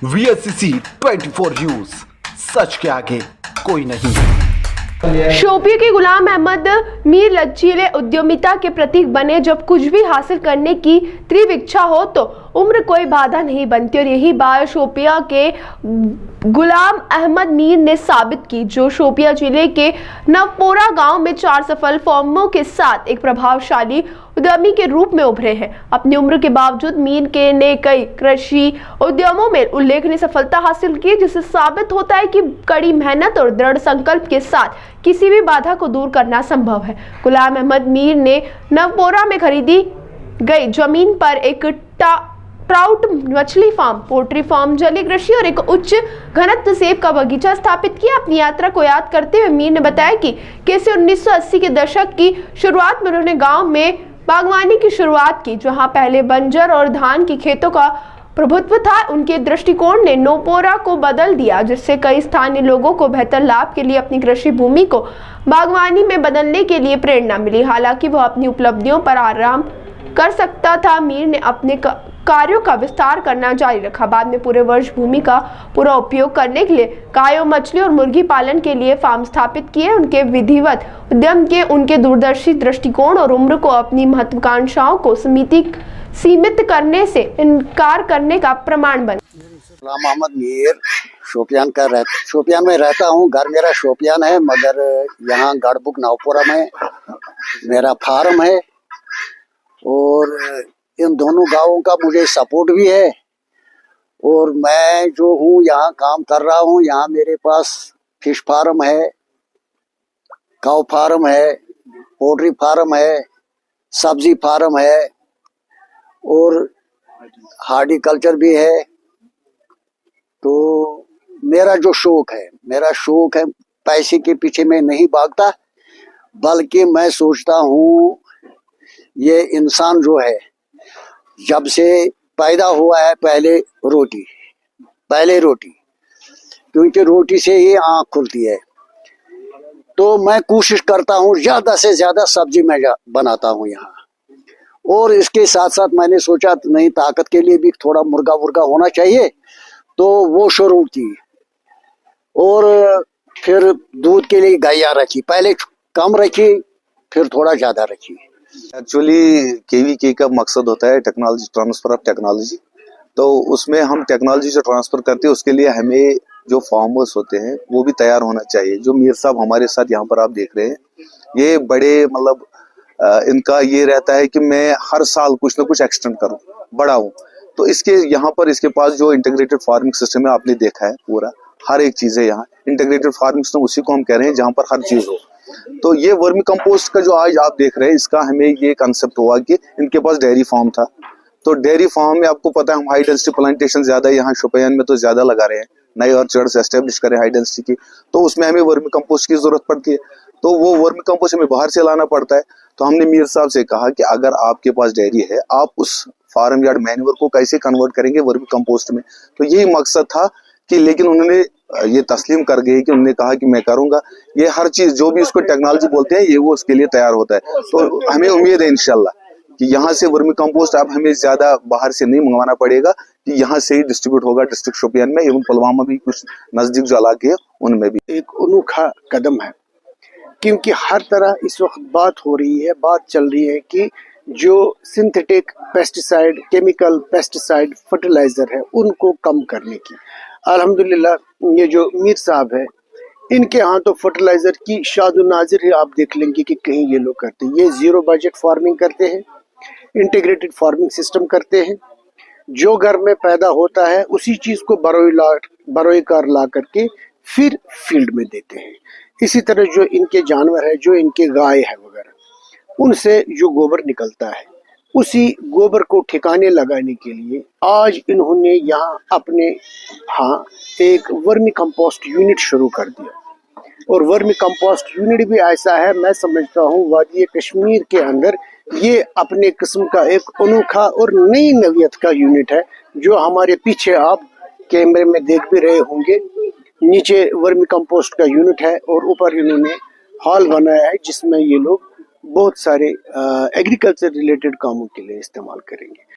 VSCC 24 news, सच के आगे कोई नहीं। शोपियां के गुलाम अहमद मीर लचीले उद्यमिता के प्रतीक बने। जब कुछ भी हासिल करने की तीव्र इच्छा हो तो उम्र कोई बाधा नहीं बनती, और यही बात शोपियां के गुलाम अहमद मीर ने साबित की, जो शोपियां जिले के नवपोरा गांव में 4 सफल फर्मों के साथ एक प्रभावशाली उद्यमी के रूप में उभरे हैं। अपनी उम्र के बावजूद मीर के ने कई कृषि उद्यमों में उल्लेखनीय सफलता हासिल की, जिससे साबित होता है कि कड़ी मेहनत और दृढ़ संकल्प के साथ किसी भी बाधा को दूर करना संभव है। गुलाम अहमद मीर ने नवपोरा में खरीदी गई जमीन पर एक ट्राउट मछली फार्म, पोल्ट्री फार्म, जलीय कृषि और एक उच्च घनत्व सेब का बगीचा स्थापित किया। अपनी यात्रा को याद करते हुए मीर ने बताया कि कैसे 1980 के दशक की शुरुआत में उन्होंने गांव में बागवानी की शुरुआत की, जहां पहले बंजर और धान की खेतों का प्रभुत्व था। उनके दृष्टिकोण ने नवपोरा को बदल दिया, जिससे कई स्थानीय लोगों को बेहतर लाभ के लिए अपनी कृषि भूमि को बागवानी में बदलने के लिए प्रेरणा मिली। हालांकि वह अपनी उपलब्धियों पर आराम कर सकता था, मीर ने अपने कार्यों का विस्तार करना जारी रखा। बाद में पूरे वर्ष भूमि का पूरा उपयोग करने के लिए गायों, मछली और मुर्गी पालन के लिए फार्म स्थापित किए। उनके विधिवत उद्यम के उनके दूरदर्शी दृष्टिकोण और उम्र को अपनी महत्वाकांक्षाओं को सीमित करने से इनकार करने का प्रमाण बने। गुलाम अहमद मीर शोपियान में रहता हूँ। घर मेरा शोपियान है, मगर यहाँ गढ़बुक नवपुरा में मेरा फार्म है, और इन दोनों गांवों का मुझे सपोर्ट भी है। और मैं जो हूँ यहाँ काम कर रहा हूँ। यहाँ मेरे पास फिश फार्म है, काऊ फार्म है, पोल्ट्री फार्म है, सब्जी फार्म है, और हार्टिकल्चर भी है। तो मेरा शौक है पैसे के पीछे मैं नहीं भागता, बल्कि मैं सोचता हूँ ये इंसान जो है जब से पैदा हुआ है पहले रोटी, क्योंकि रोटी से ही आँख खुलती है। तो मैं कोशिश करता हूँ ज्यादा से ज्यादा सब्जी मैं बनाता हूँ यहाँ। और इसके साथ साथ मैंने सोचा नहीं, ताकत के लिए भी थोड़ा मुर्गा होना चाहिए, तो वो शुरू की। और फिर दूध के लिए गैया रखी, पहले कम रखी, फिर थोड़ा ज्यादा रखी। एक्चुअली केवीके का मकसद होता है टेक्नोलॉजी, ट्रांसफर ऑफ टेक्नोलॉजी। तो उसमें हम टेक्नोलॉजी जो ट्रांसफर करते हैं उसके लिए हमें जो फार्मर्स होते हैं वो भी तैयार होना चाहिए। जो मीर साहब हमारे साथ यहाँ पर आप देख रहे हैं, ये बड़े मतलब इनका ये रहता है कि मैं हर साल कुछ ना कुछ एक्सटेंड करूँ, बढ़ाऊँ। तो इसके पास जो इंटीग्रेटेड फार्मिंग सिस्टम है, आपने देखा है पूरा हर एक चीज है यहाँ। इंटीग्रेटेड फार्मिंग सिस्टम उसी को हम कह रहे हैं जहाँ पर हर चीज हो। तो ये वर्मी कंपोस्ट का जो आज आप देख रहे हैं, इसका हमें ये कंसेप्ट हुआ कि इनके पास डेयरी फार्म था। तो डेयरी फार्म में आपको पता है हम हाई डेंसिटी प्लांटेशन ज्यादा यहाँ शोपियान में तो ज्यादा लगा रहे हैं, नए ऑर्चर्ड्स एस्टेब्लिश करें हाई डेंसिटी की। तो उसमें हमें वर्मी कंपोस्ट की जरूरत पड़ती है, तो वो वर्मी कंपोस्ट हमें बाहर से लाना पड़ता है। तो हमने मीर साहब से कहा कि अगर आपके पास डेयरी है, आप उस फार्म यार्ड मैन्योर को कैसे कन्वर्ट करेंगे वर्मी कंपोस्ट में। तो यही मकसद था कि, लेकिन उन्होंने ये तस्लीम कर गए कि उन्होंने कहा कि मैं करूंगा। ये हर चीज जो भी उसको टेक्नोलॉजी बोलते हैं, ये वो उसके लिए तैयार होता है। तो हमें उम्मीद है इंशाल्लाह कि यहाँ से वर्मी कंपोस्ट अब हमें ज्यादा बाहर से नहीं मंगवाना पड़ेगा, कि यहाँ से ही डिस्ट्रीब्यूट होगा डिस्ट्रिक्ट शोपियान में, एवं पुलवामा भी कुछ नजदीक जो इलाके है उनमें भी। एक अनोखा कदम है, क्योंकि हर तरह इस वक्त बात चल रही है कि जो synthetic pesticide, chemical pesticide, fertilizer है, उनको कम करने की। अल्हम्दुलिल्लाह ये जो मीर साहब है, इनके यहाँ तो फर्टिलाइजर की शादो नाजिर ही आप देख लेंगे कि कहीं ये लोग करते हैं। ये जीरो बजट फार्मिंग करते हैं, इंटीग्रेटेड फार्मिंग सिस्टम करते हैं। जो घर में पैदा होता है उसी चीज को बरोई कार ला करके फिर फील्ड में देते हैं। इसी तरह जो इनके जानवर है, जो इनके गाय है वगैरह, उनसे जो गोबर निकलता है, उसी गोबर को ठिकाने लगाने के लिए आज इन्होंने यहाँ अपने एक वर्मी कंपोस्ट यूनिट शुरू कर दिया। और वर्मी कंपोस्ट यूनिट भी ऐसा है, मैं समझता हूँ वादी कश्मीर के अंदर ये अपने किस्म का एक अनोखा और नई नवियत का यूनिट है, जो हमारे पीछे आप कैमरे में देख भी रहे होंगे। नीचे वर्मी कंपोस्ट का यूनिट है और ऊपर इन्होंने हॉल बनाया है, जिसमें ये लोग बहुत सारे एग्रीकल्चर रिलेटेड कामों के लिए इस्तेमाल करेंगे।